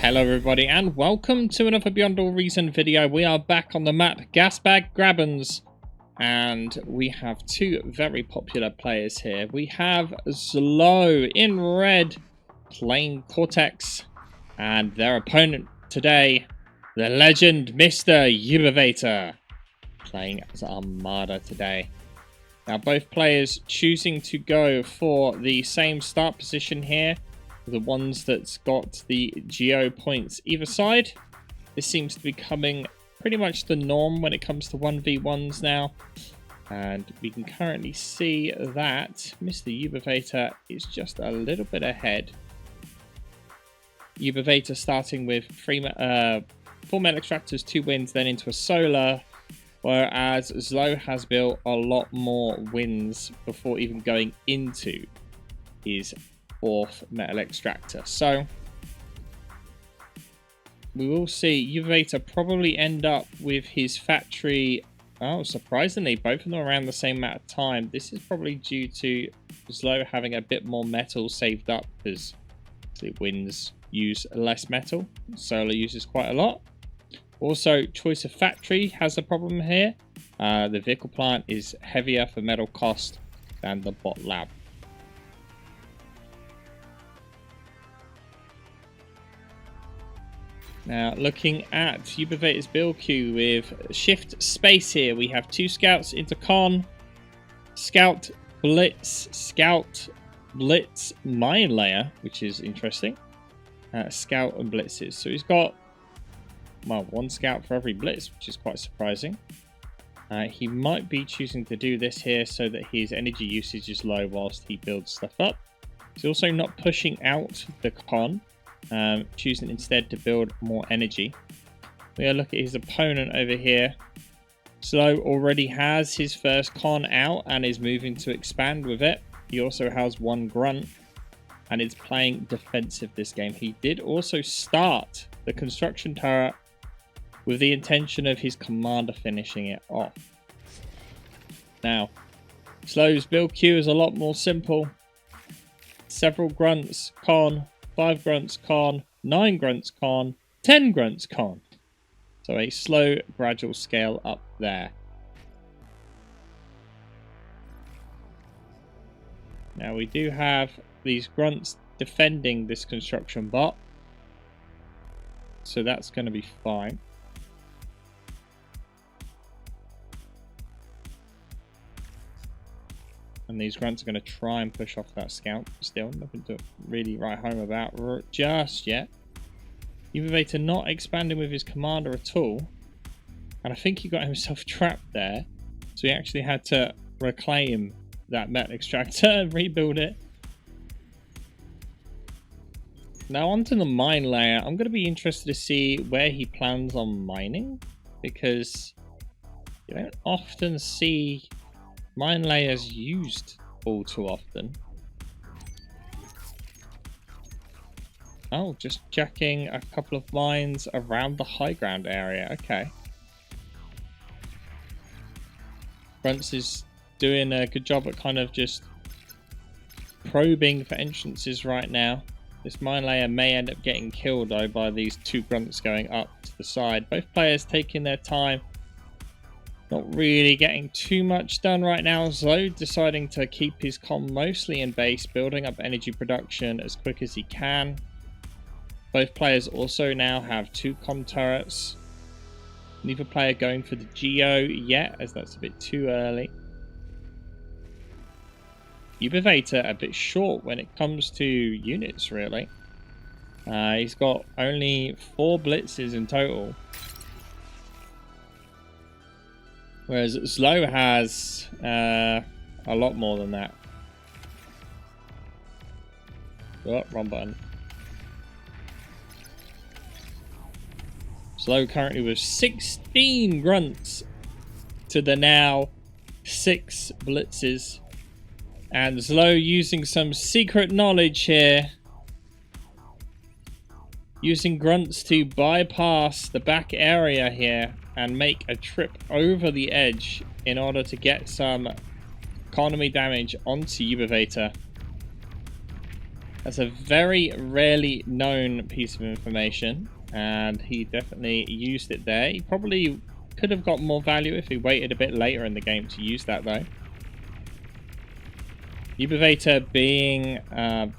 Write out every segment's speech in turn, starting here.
Hello everybody and welcome to another Beyond All Reason video. We are back on the map Gasbag Grabens and we have two very popular players here. We have Slow in red playing Cortex and their opponent today, the legend Mr. Ubivator, playing as Armada today. Now both players choosing to go for the same start position here, the ones that's got the geo points either side. This seems to be becoming pretty much the norm when it comes to 1v1s now. And we can currently see that Mr. Ubivator is just a little bit ahead. Ubivator starting with 4 metal extractors, 2 wins, then into a solar. Whereas Slow has built a lot more wins before even going into his 4th metal extractor. So we will see. Ubivator probably end up with his factory. Oh, surprisingly, both of them around the same amount of time. This is probably due to Slow having a bit more metal saved up because the wins use less metal. Solar uses quite a lot. Also, choice of factory has a problem here. The vehicle plant is heavier for metal cost than the bot lab. Now, looking at Ubivator's build queue with shift space here, we have 2 scouts into con, scout, blitz, mine layer, which is interesting. Scout and blitzes. So he's got, well, 1 scout for every blitz, which is quite surprising. He might be choosing to do this here so that his energy usage is low whilst he builds stuff up. He's also not pushing out the con. Choosing instead to build more energy. We are looking at his opponent over here. Slow already has his first con out and is moving to expand with it. He also has 1 grunt and is playing defensive this game. He did also start the construction turret with the intention of his commander finishing it off. Now, Slow's build queue is a lot more simple. Several grunts, con, 5 grunts, con, 9 grunts, con, 10 grunts, con. So a slow, gradual scale up there. Now we do have these grunts defending this construction bot. So that's going to be fine. And these grunts are going to try and push off that scout. Still, nothing to really write home about just yet. Ubivator not expanding with his commander at all. And I think he got himself trapped there. So he actually had to reclaim that metal extractor and rebuild it. Now onto the mine layer. I'm going to be interested to see where he plans on mining. Because you don't often see mine layers used all too often. Oh, just checking a couple of mines around the high ground area. Okay. Grunts is doing a good job at kind of just probing for entrances right now. This mine layer may end up getting killed though by these 2 grunts going up to the side. Both players taking their time. Not really getting too much done right now. Slow deciding to keep his con mostly in base, building up energy production as quick as he can. Both players also now have 2 con turrets. Neither player going for the geo yet, as that's a bit too early. Ubivator a bit short when it comes to units, really. He's got only 4 blitzes in total. Whereas Slow has a lot more than that. Oh, wrong button. Slow currently with 16 grunts to the now 6 blitzes. And Slow using some secret knowledge here. Using grunts to bypass the back area here and make a trip over the edge in order to get some economy damage onto Ubivator. That's a very rarely known piece of information, and he definitely used it there. He probably could have got more value if he waited a bit later in the game to use that, though. Ubivator being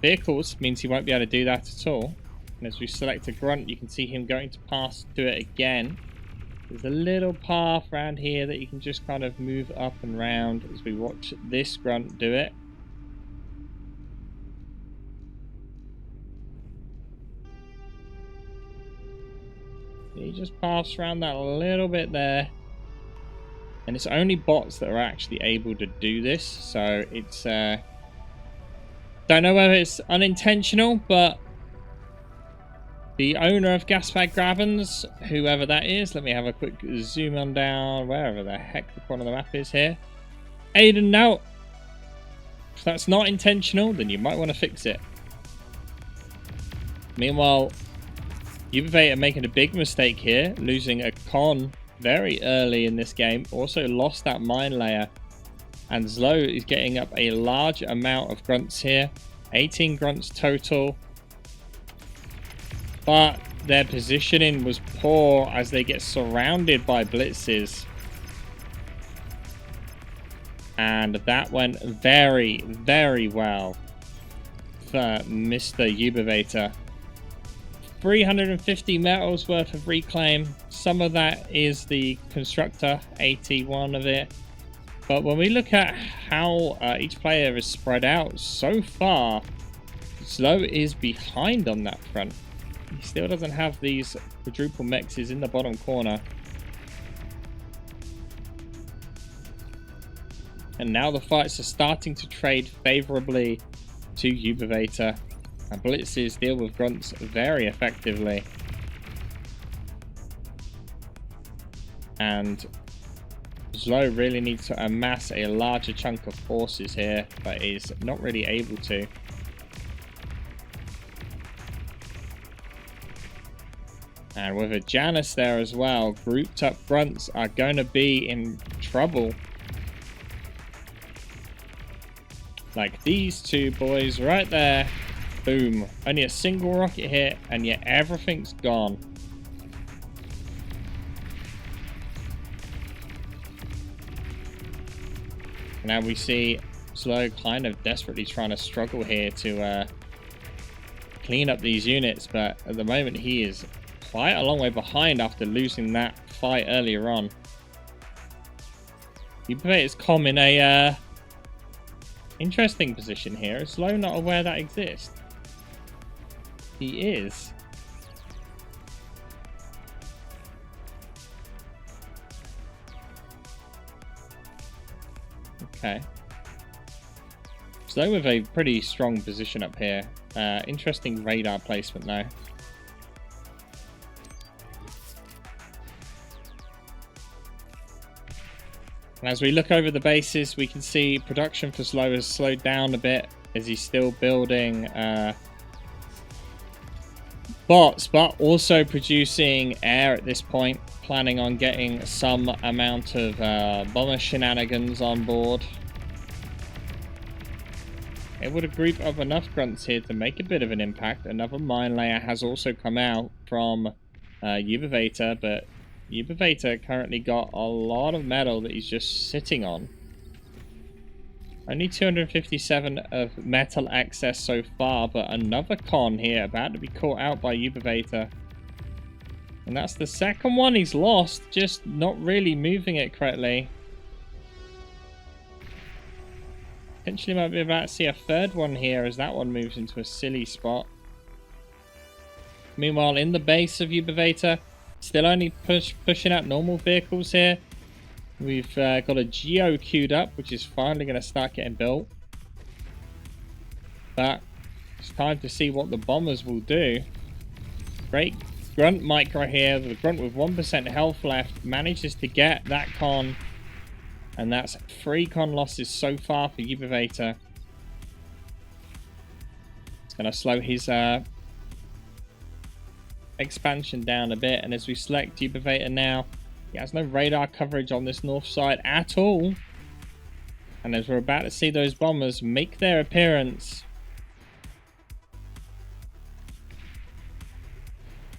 vehicles means he won't be able to do that at all. And as we select a grunt, you can see him going to pass to it again. There's a little path around here that you can just kind of move up and round as we watch this grunt do it. You just pass around that a little bit there. And it's only bots that are actually able to do this. So it's... don't know whether it's unintentional, but the owner of Gasbag Grabens, whoever that is, let me have a quick zoom on down, wherever the heck the corner of the map is here. Aiden, no! If that's not intentional, then you might want to fix it. Meanwhile, Ubivator making a big mistake here, losing a con very early in this game. Also lost that mine layer. And Zlo is getting up a large amount of grunts here. 18 grunts total. But their positioning was poor as they get surrounded by blitzes. And that went very, very well for Mr. Ubivator. 350 metals worth of reclaim. Some of that is the constructor, 81 of it. But when we look at how each player is spread out so far, Zlo is behind on that front. He still doesn't have these quadruple mexes in the bottom corner. And now the fights are starting to trade favorably to Ubivator. And blitzes deal with grunts very effectively. And Zlo really needs to amass a larger chunk of forces here, but is not really able to. And with a Janus there as well, grouped up grunts are going to be in trouble. Like these two boys right there. Boom. Only a single rocket hit, and yet everything's gone. Now we see Zlo kind of desperately trying to struggle here to clean up these units, but at the moment he is quite a long way behind after losing that fight earlier on. Ubivator's com in a interesting position here. Is Zlo not aware that exists? He is. Okay. Zlo with a pretty strong position up here. Interesting radar placement though. And as we look over the bases, we can see production for Zlo has slowed down a bit as he's still building bots, but also producing air at this point, planning on getting some amount of bomber shenanigans on board. Able to group up enough grunts here to make a bit of an impact. Another mine layer has also come out from Ubivator, but Ubivator currently got a lot of metal that he's just sitting on. Only 257 of metal excess so far, but another con here about to be caught out by Ubivator. And that's the second one he's lost, just not really moving it correctly. Potentially might be about to see a third one here as that one moves into a silly spot. Meanwhile, in the base of Ubivator, still only pushing out normal vehicles here. We've got a Geo queued up, which is finally going to start getting built. But it's time to see what the bombers will do. Great grunt micro here. The grunt with 1% health left manages to get that con. And that's 3 con losses so far for Ubivator. It's going to slow his expansion down a bit. And as we select Ubivator now, he has no radar coverage on this north side at all. And as we're about to see those bombers make their appearance,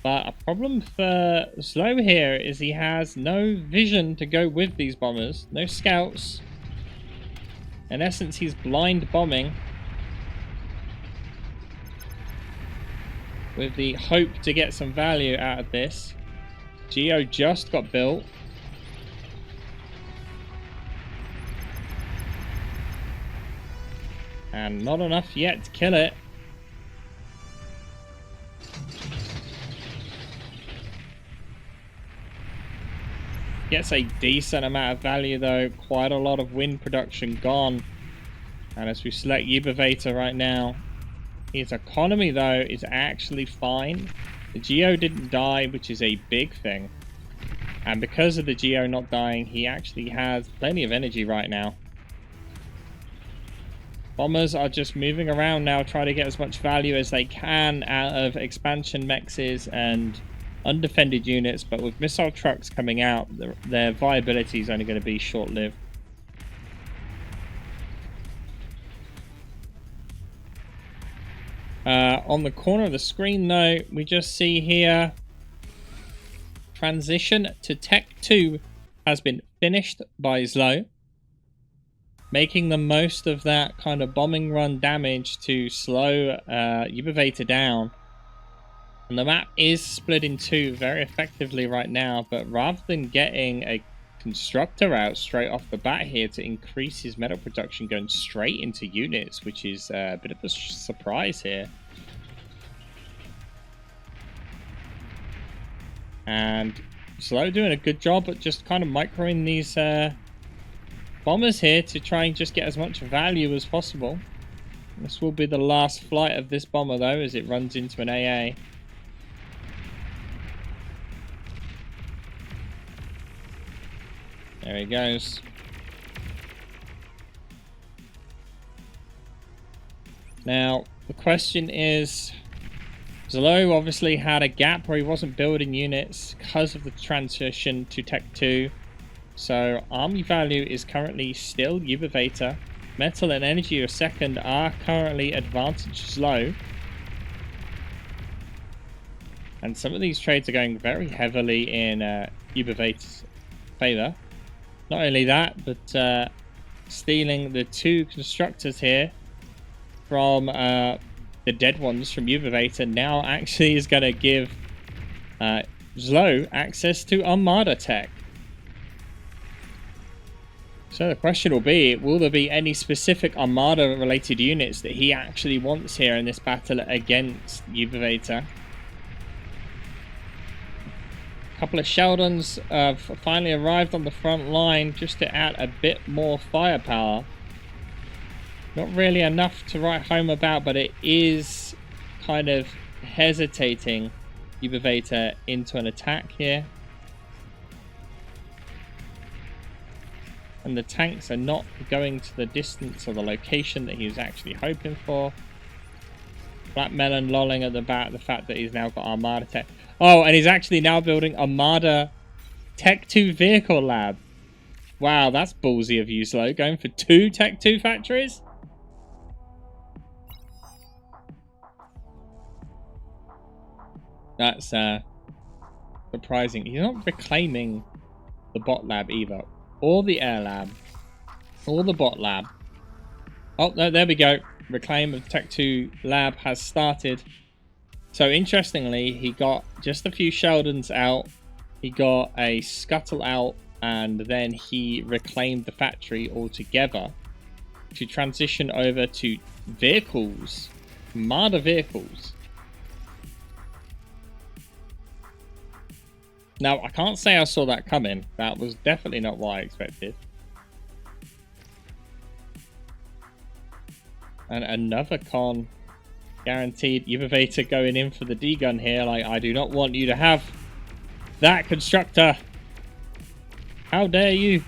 But a problem for Slow here is he has no vision to go with these bombers. No scouts. In essence, he's blind bombing with the hope to get some value out of this. Geo just got built. And not enough yet to kill it. Gets a decent amount of value though. Quite a lot of wind production gone. And as we select Ubivator right now, his economy though is actually fine. The Geo didn't die, which is a big thing. And because of the Geo not dying, he actually has plenty of energy right now. Bombers are just moving around now, trying to get as much value as they can out of expansion mexes and undefended units, but with missile trucks coming out, their viability is only going to be short-lived. On the corner of the screen, though, we just see here transition to Tech 2 has been finished by Zlo, making the most of that kind of bombing run damage to slow Ubivator down. And the map is split in two very effectively right now, but rather than getting a constructor out straight off the bat here to increase his metal production, going straight into units, which is a bit of a surprise here. And Slow doing a good job at just kind of microing these bombers here to try and just get as much value as possible. This will be the last flight of this bomber though, as it runs into an AA. There he goes. Now, the question is, Zlo obviously had a gap where he wasn't building units because of the transition to Tech 2. So, army value is currently still Ubivator. Metal and energy a second are currently advantage Zlo. And some of these trades are going very heavily in Ubivator's favor. Not only that, but stealing the two constructors here from the dead ones from Ubivator now actually is going to give Zlo access to Armada tech. So the question will be, will there be any specific Armada related units that he actually wants here in this battle against Ubivator? A couple of Sheldons have finally arrived on the front line just to add a bit more firepower. Not really enough to write home about, but it is kind of hesitating Ubivator into an attack here. And the tanks are not going to the distance or the location that he was actually hoping for. Black Melon lolling at the fact that he's now got Armada tech. Oh, and he's actually now building Armada Tech 2 vehicle lab. Wow, that's ballsy of you, Zlo. Going for 2 Tech 2 factories? That's surprising. He's not reclaiming the bot lab either, or the air lab, or the bot lab. Oh, no, there we go. Reclaim of Tech 2 lab has started. So interestingly, he got just a few Sheldons out, he got a Scuttle out, and then he reclaimed the factory altogether to transition over to vehicles, Armada vehicles. Now, I can't say I saw that coming. That was definitely not what I expected. And another con. Guaranteed Ubivator going in for the D-gun here. Like, I do not want you to have that constructor. How dare you?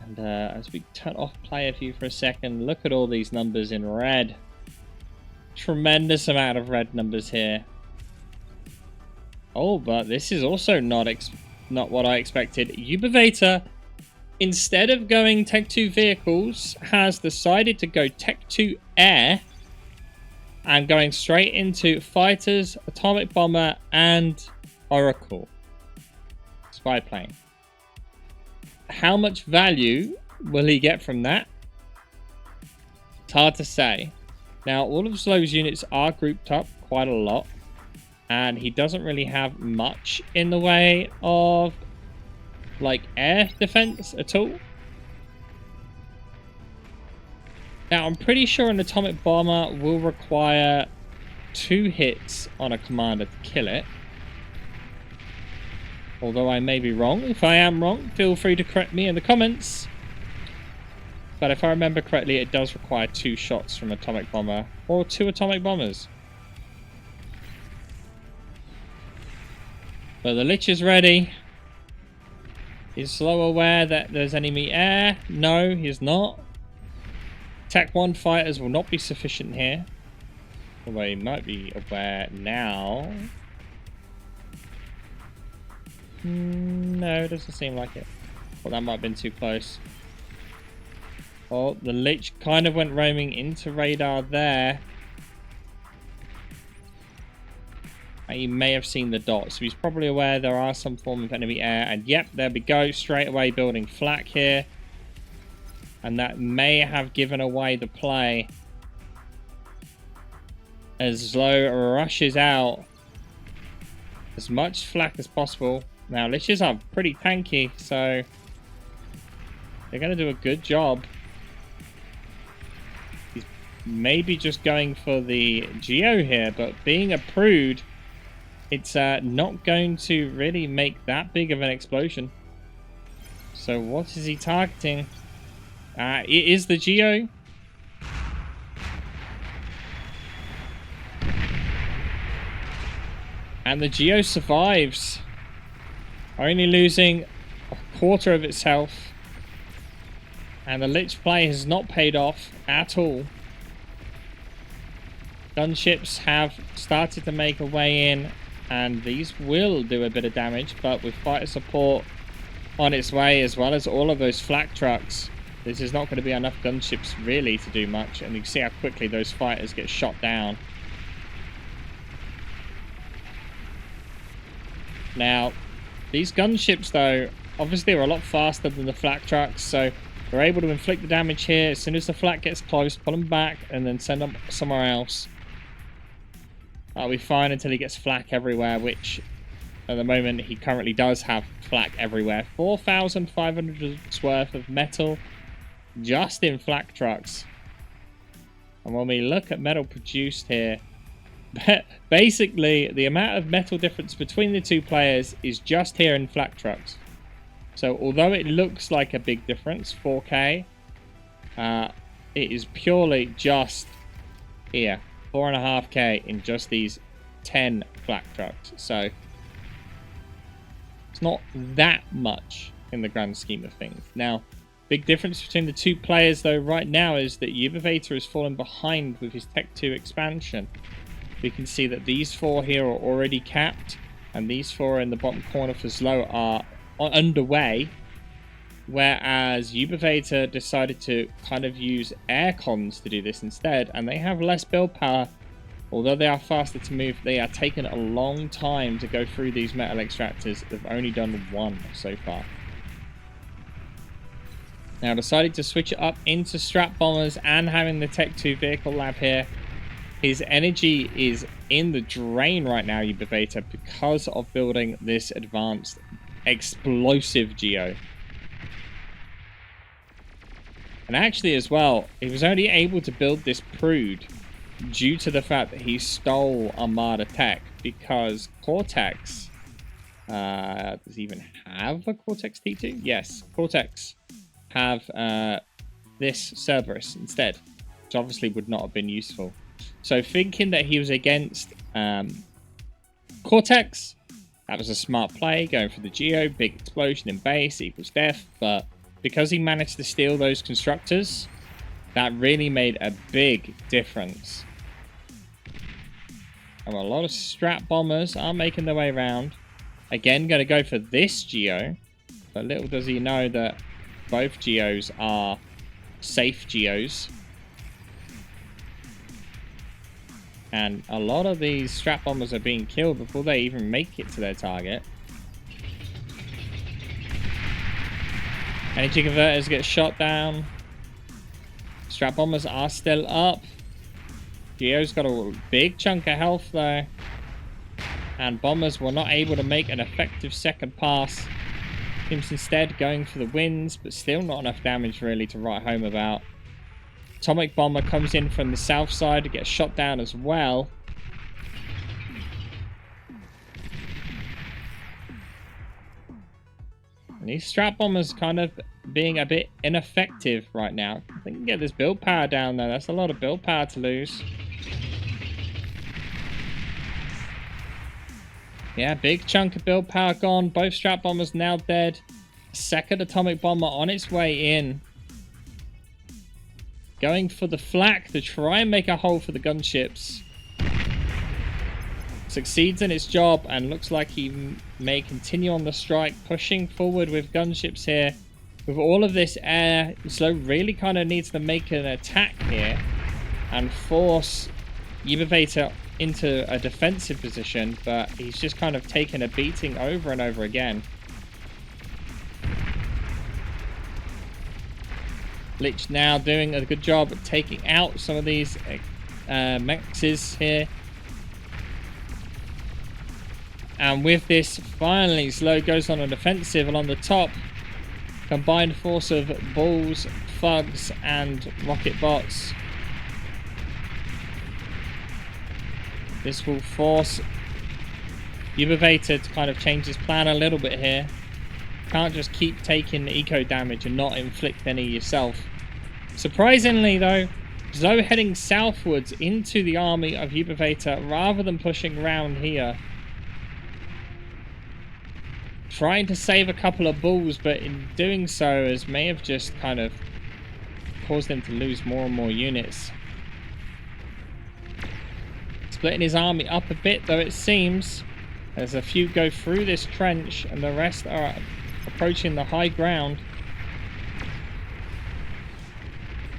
And as we turn off player view for a second, look at all these numbers in red. Tremendous amount of red numbers here. Oh, but this is also not what I expected. Ubivator instead of going Tech 2 vehicles, has decided to go Tech 2 air and going straight into fighters, atomic bomber, and Oracle spy plane. How much value will he get from that? It's hard to say. Now, all of those units are grouped up quite a lot, and he doesn't really have much in the way of like air defense at all. Now, I'm pretty sure an atomic bomber will require 2 hits on a commander to kill it. Although I may be wrong. If I am wrong, feel free to correct me in the comments. But if I remember correctly, it does require 2 shots from atomic bomber or 2 atomic bombers. But the Lich is ready. Is Slow aware that there's enemy air? No, he's not. Tech 1 fighters will not be sufficient here. Although he might be aware now. No, it doesn't seem like it. Well, that might have been too close. Oh, the Lich kind of went roaming into radar there. He may have seen the dots, so he's probably aware there are some form of enemy air. And yep, there we go, straight away building flak here. And that may have given away the play. As Slow rushes out as much flak as possible. Now, Liches are pretty tanky, so they're going to do a good job. He's maybe just going for the Geo here, but being a prude, it's not going to really make that big of an explosion. So what is he targeting? It is the Geo. And the Geo survives. Only losing a quarter of its health. And the Lich play has not paid off at all. Gunships have started to make a way in. And these will do a bit of damage. But with fighter support on its way, as well as all of those flak trucks, this is not going to be enough gunships really to do much. And you can see how quickly those fighters get shot down. Now, these gunships, though, obviously are a lot faster than the flak trucks, so they're able to inflict the damage here. As soon as the flak gets close, pull them back, and then send them somewhere else. That'll be fine until he gets flak everywhere, which, at the moment, he currently does have flak everywhere. 4,500 worth of metal just in flak trucks. And when we look at metal produced here, basically, the amount of metal difference between the two players is just here in flak trucks. So, although it looks like a big difference, 4K, it is purely just here, 4.5K in just these 10 flak trucks. So, it's not that much in the grand scheme of things. Now, big difference between the two players, though, right now is that Ubivator has fallen behind with his Tech 2 expansion. We can see that these 4 here are already capped, and these 4 in the bottom corner for Slow are underway, whereas Ubivator decided to kind of use air cons to do this instead, and they have less build power. Although they are faster to move, they are taking a long time to go through these metal extractors. They've only done 1 so far. Now, decided to switch it up into strap bombers and having the Tech 2 vehicle lab here. His energy is in the drain right now, Ubivator, because of building this advanced explosive Geo. And actually as well, he was only able to build this prude due to the fact that he stole Armada tech, because Cortex, does he even have a Cortex T2? Yes, Cortex have this Cerberus instead, which obviously would not have been useful. So thinking that he was against Cortex, that was a smart play, going for the Geo, big explosion in base equals death, but because he managed to steal those constructors, that really made a big difference. And a lot of strap bombers are making their way around. Again, going to go for this Geo, but little does he know that both geos are safe geos. And a lot of these strap bombers are being killed before they even make it to their target. Energy converters get shot down. Strap bombers are still up. Geo's got a big chunk of health though. And bombers were not able to make an effective second pass. Teams instead going for the wins, but still not enough damage really to write home about. Atomic bomber comes in from the south side to get shot down as well. And these strap bombers kind of being a bit ineffective right now. I think we can get this build power down though. That's a lot of build power to lose. Yeah, big chunk of build power gone. Both strap bombers now dead. Second atomic bomber on its way in. Going for the flak to try and make a hole for the gunships. Succeeds in its job and looks like he may continue on the strike, pushing forward with gunships here. With all of this air, Slow really kind of needs to make an attack here and force Ubivator into a defensive position, but he's just kind of taken a beating over and over again. Lich now doing a good job at taking out some of these mexes here. And with this, finally, Slow goes on a defensive along the top. Combined force of bulls, thugs, and rocket bots. This will force Ubivator to kind of change his plan a little bit here. Can't just keep taking eco damage and not inflict any yourself. Surprisingly though, Zoe heading southwards into the army of Ubivator rather than pushing round here. Trying to save a couple of bulls, but in doing so as may have just kind of caused him to lose more and more units. Splitting his army up a bit though, it seems. There's a few go through this trench and the rest are approaching the high ground.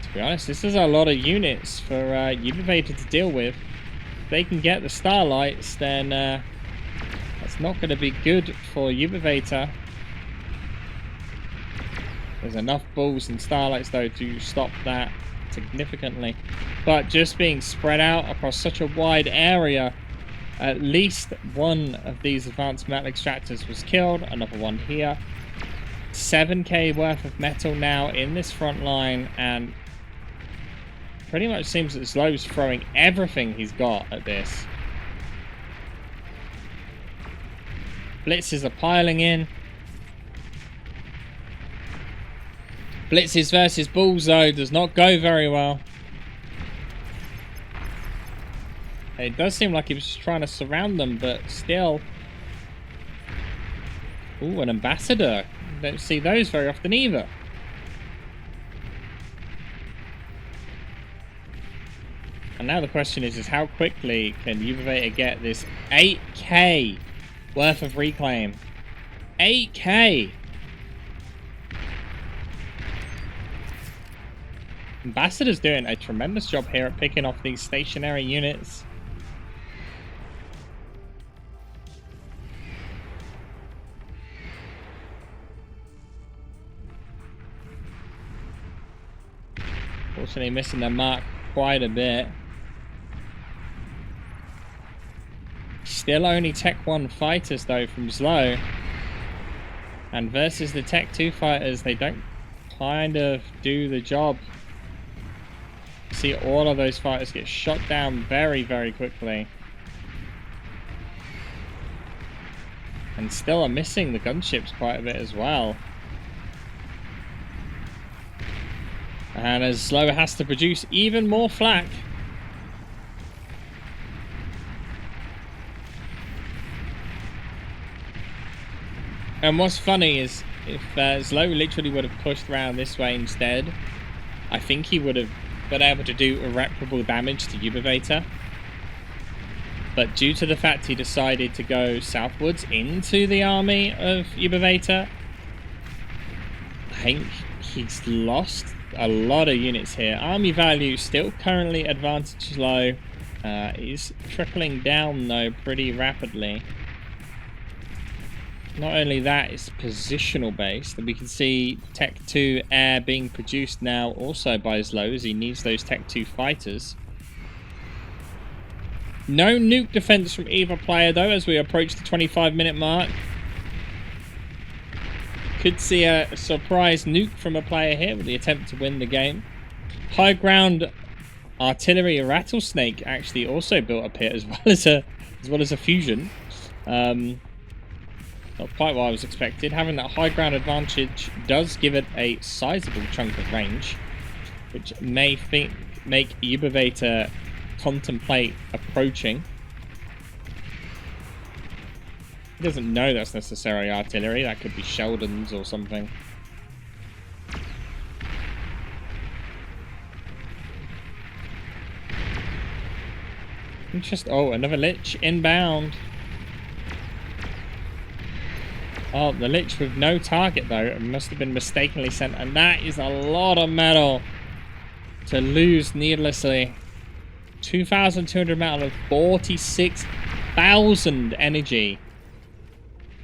To be honest, this is a lot of units for Ubivator to deal with. If they can get the starlights, then that's not going to be good for Ubivator. There's enough bulls and starlights though to stop that significantly. But just being spread out across such a wide area, at least one of these advanced metal extractors was killed. Another one here. 7k worth of metal now in this front line, and pretty much seems that Slow's throwing everything he's got at this. Blitzes are piling in. Blitzes versus bulls though does not go very well. It does seem like he was just trying to surround them, but still. Ooh, an ambassador. Don't see those very often either. And now the question is how quickly can Ubivator get this 8k worth of reclaim? 8k! Ambassador's doing a tremendous job here at picking off these stationary units. Fortunately missing the mark quite a bit. Still only Tech 1 fighters though from Slow. And versus the Tech 2 fighters, they don't kind of do the job. See all of those fighters get shot down very, very quickly. And still are missing the gunships quite a bit as well. And as Slow has to produce even more flak. And what's funny is if Slow literally would have pushed around this way instead, I think he would have been able to do irreparable damage to Ubivator. But due to the fact he decided to go southwards into the army of Ubivator, I think he's lost a lot of units here. Army value still currently advantage low. He's trickling down though pretty rapidly. Not only that, it's positional based. And we can see Tech 2 air being produced now also by Zlo as he needs those Tech 2 fighters. No nuke defense from either player though as we approach the 25-minute mark. Could see a surprise nuke from a player here with the attempt to win the game. High ground artillery rattlesnake actually also built up here as well as a fusion. Not quite what I was expected. Having that high ground advantage does give it a sizable chunk of range, which may make Ubivator contemplate approaching. He doesn't know that's necessarily artillery. That could be Sheldon's or something. Oh, another Lich inbound. Oh, the Lich with no target though. It must have been mistakenly sent. And that is a lot of metal to lose needlessly. 2,200 metal of 46,000 energy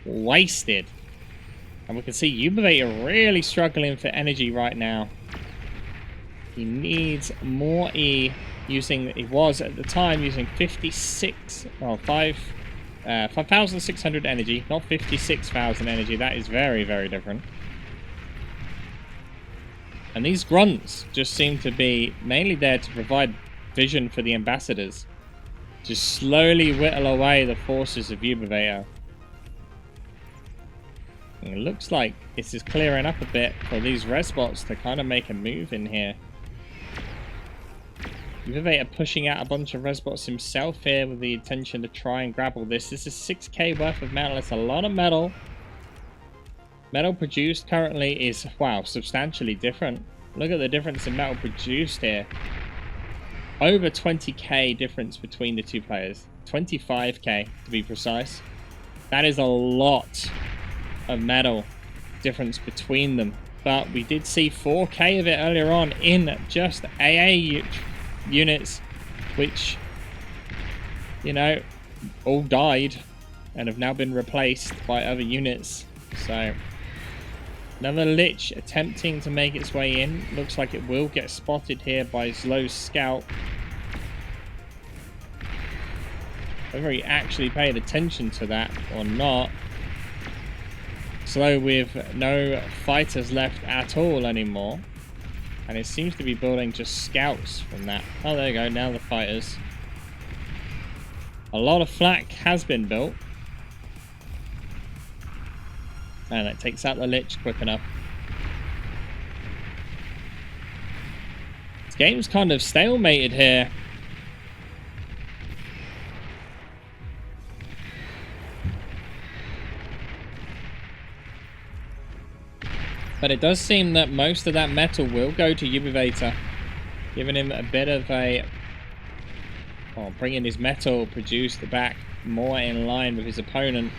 wasted. And we can see Ubivator really struggling for energy right now. He needs more E. He was at the time using 5,600 energy, not 56,000 energy. That is very, very different. And these grunts just seem to be mainly there to provide vision for the ambassadors. Just slowly whittle away the forces of Ubivator. And it looks like this is clearing up a bit for these resbots to kind of make a move in here. Ubivator pushing out a bunch of resbots himself here with the intention to try and grab all this. This is 6k worth of metal. It's a lot of metal. Metal produced currently is, wow, substantially different. Look at the difference in metal produced here. Over 20k difference between the two players. 25k to be precise. That is a lot of metal difference between them. But we did see 4k of it earlier on in just AA units, which, you know, all died and have now been replaced by other units. So another Lich attempting to make its way in. Looks like it will get spotted here by Zlo's scout. Whether he actually paid attention to that or not. Zlo with no fighters left at all anymore. And it seems to be building just scouts from that. Oh, there you go. Now the fighters. A lot of flak has been built. And it takes out the Lich quick enough. This game's kind of stalemated here. But it does seem that most of that metal will go to Ubivator, giving him a bit of a... oh, bringing his metal produced back more in line with his opponent.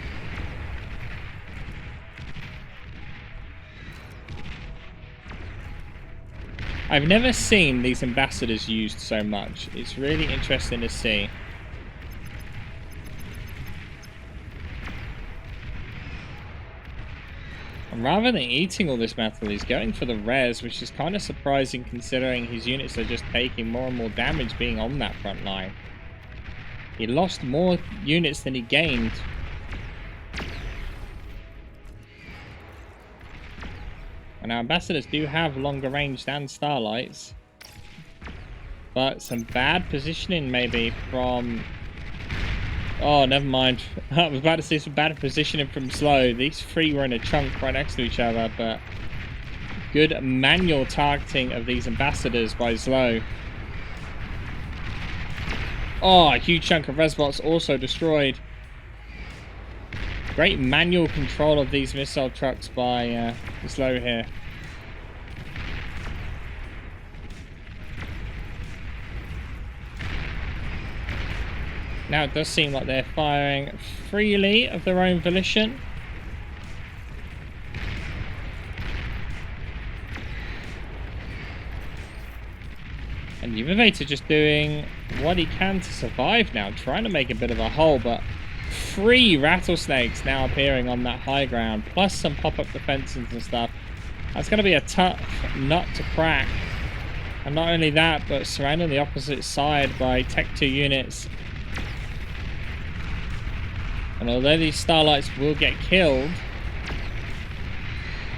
I've never seen these ambassadors used so much. It's really interesting to see. And rather than eating all this metal, he's going for the res, which is kind of surprising considering his units are just taking more and more damage being on that front line. He lost more units than he gained. And our ambassadors do have longer range than starlights. But some bad positioning maybe from... oh, never mind. I was about to say some bad positioning from Zlo. These three were in a chunk right next to each other, but good manual targeting of these ambassadors by Zlo. Oh, a huge chunk of resbots also destroyed. Great manual control of these missile trucks by Zlo here. Now it does seem like they're firing freely of their own volition. And Ubivator just doing what he can to survive now, trying to make a bit of a hole, but 3 rattlesnakes now appearing on that high ground, plus some pop-up defenses and stuff. That's going to be a tough nut to crack. And not only that, but surrounding the opposite side by Tech 2 units. And although these Starlights will get killed,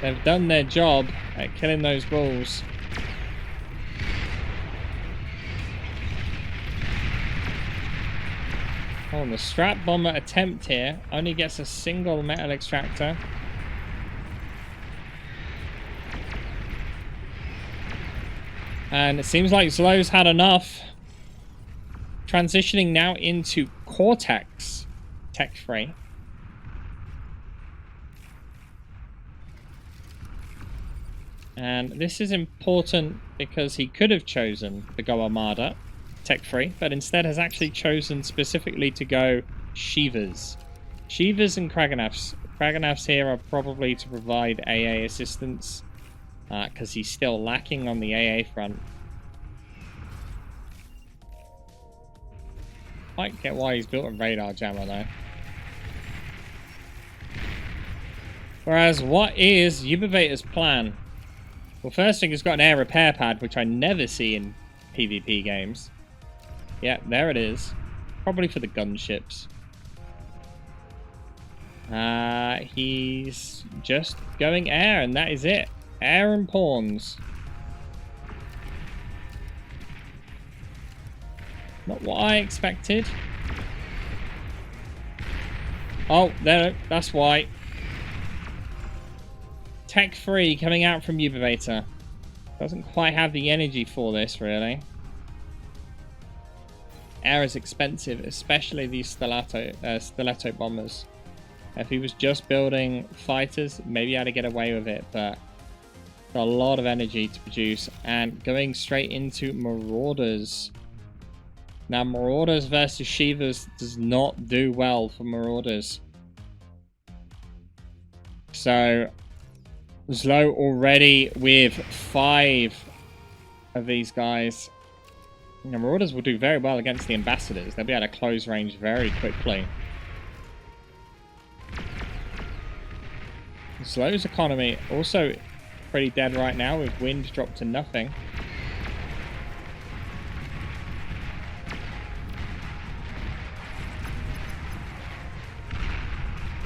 they've done their job at killing those bulls. Oh, and the Strap Bomber attempt here only gets a single metal extractor. And it seems like Zlow's had enough. Transitioning now into Cortex Tech 3. And this is important because he could have chosen to go Armada Tech 3, but instead has actually chosen specifically to go Shivas. Shivas and Kraganavs. Kraganavs here are probably to provide AA assistance, because he's still lacking on the AA front. Might get why he's built a radar jammer though. Whereas, what is Ubivator's plan? Well, first thing, he's got an air repair pad, which I never see in PvP games. Yeah, there it is. Probably for the gunships. He's just going air, and that is it. Air and pawns. Not what I expected. Oh, there, that's why. Tech 3 coming out from Ubivator. Doesn't quite have the energy for this, really. Air is expensive, especially these stiletto bombers. If he was just building fighters, maybe he had to get away with it, but a lot of energy to produce. And going straight into Marauders. Now, Marauders versus Shivas does not do well for Marauders. So, Zlow already with 5 of these guys. Now, Marauders will do very well against the Ambassadors. They'll be able to close range very quickly. Zlow's economy also pretty dead right now, with wind dropped to nothing.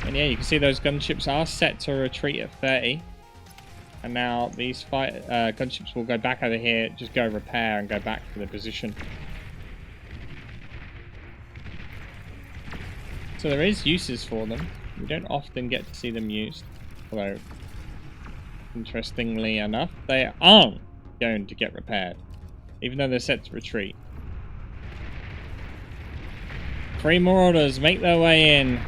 And yeah, you can see those gunships are set to retreat at 30. And now these gunships will go back over here, just go repair and go back to their position. So there is uses for them. We don't often get to see them used. Although, interestingly enough, they aren't going to get repaired, even though they're set to retreat. 3 Marauders make their way in.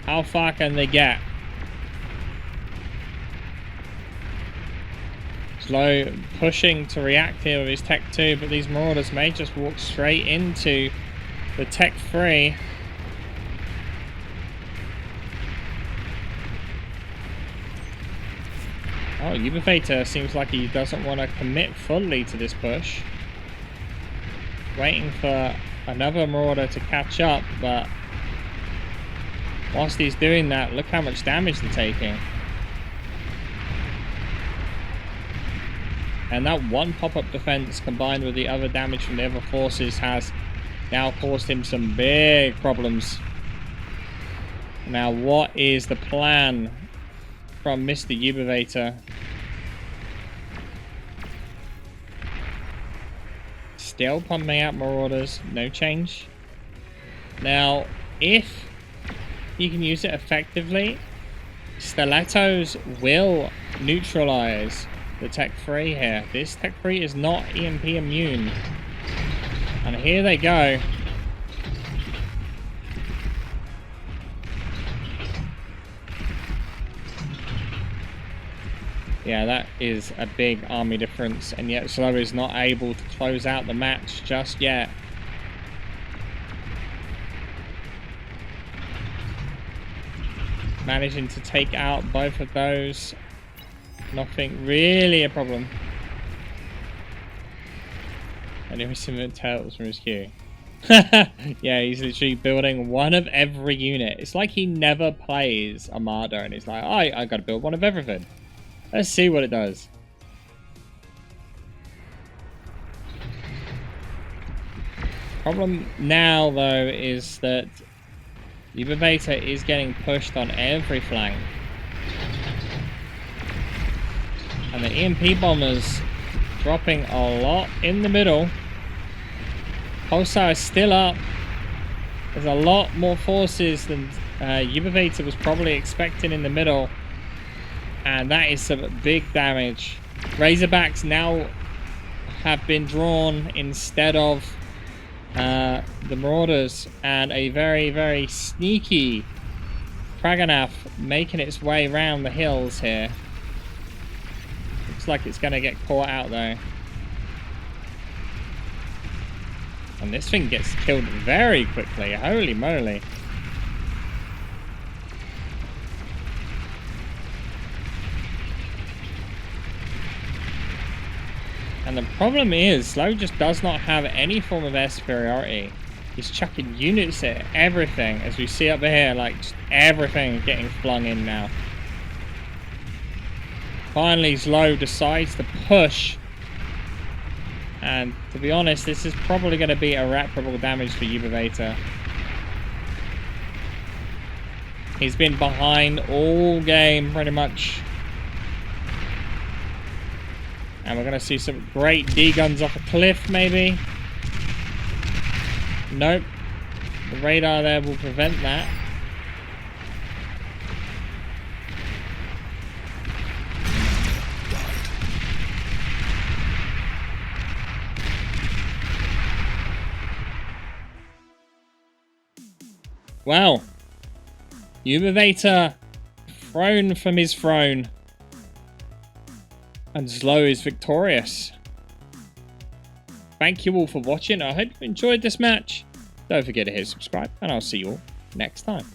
How far can they get? Zlow pushing to react here with his Tech 2, but these Marauders may just walk straight into the Tech 3. Oh, Ubivator seems like he doesn't want to commit fully to this push. Waiting for another Marauder to catch up, but whilst he's doing that, look how much damage they're taking. And that one pop-up defense combined with the other damage from the other forces has now caused him some big problems. Now, what is the plan from Mr. Ubivator? Still pumping out Marauders, no change. Now, if you can use it effectively, Stilettos will neutralize the Tech 3 here. This Tech 3 is not EMP immune. And here they go. Yeah, that is a big army difference, and yet Zlow is not able to close out the match just yet. Managing to take out both of those. Nothing really a problem. And he was some turtles from his queue. Yeah, he's literally building one of every unit. It's like he never plays Armada and he's like, oh, I gotta build one of everything. Let's see what it does. Problem now, though, is that Ubivator is getting pushed on every flank. And the EMP bombers dropping a lot in the middle. Pulsar is still up. There's a lot more forces than Ubivator was probably expecting in the middle. And that is some big damage. Razorbacks now have been drawn instead of the Marauders. And a very, very sneaky Kraganaf making its way around the hills here. Looks like it's going to get caught out though. And this thing gets killed very quickly. Holy moly. And the problem is, Slow just does not have any form of air superiority. He's chucking units at everything, as we see up here, like just everything getting flung in now. Finally, Slow decides to push. And to be honest, this is probably going to be irreparable damage for Ubivator. He's been behind all game, pretty much. And we're going to see some great D-guns off a cliff, maybe. Nope. The radar there will prevent that. Wow. Ubivator thrown from his throne. And Slow is victorious. Thank you all for watching. I hope you enjoyed this match. Don't forget to hit subscribe, and I'll see you all next time.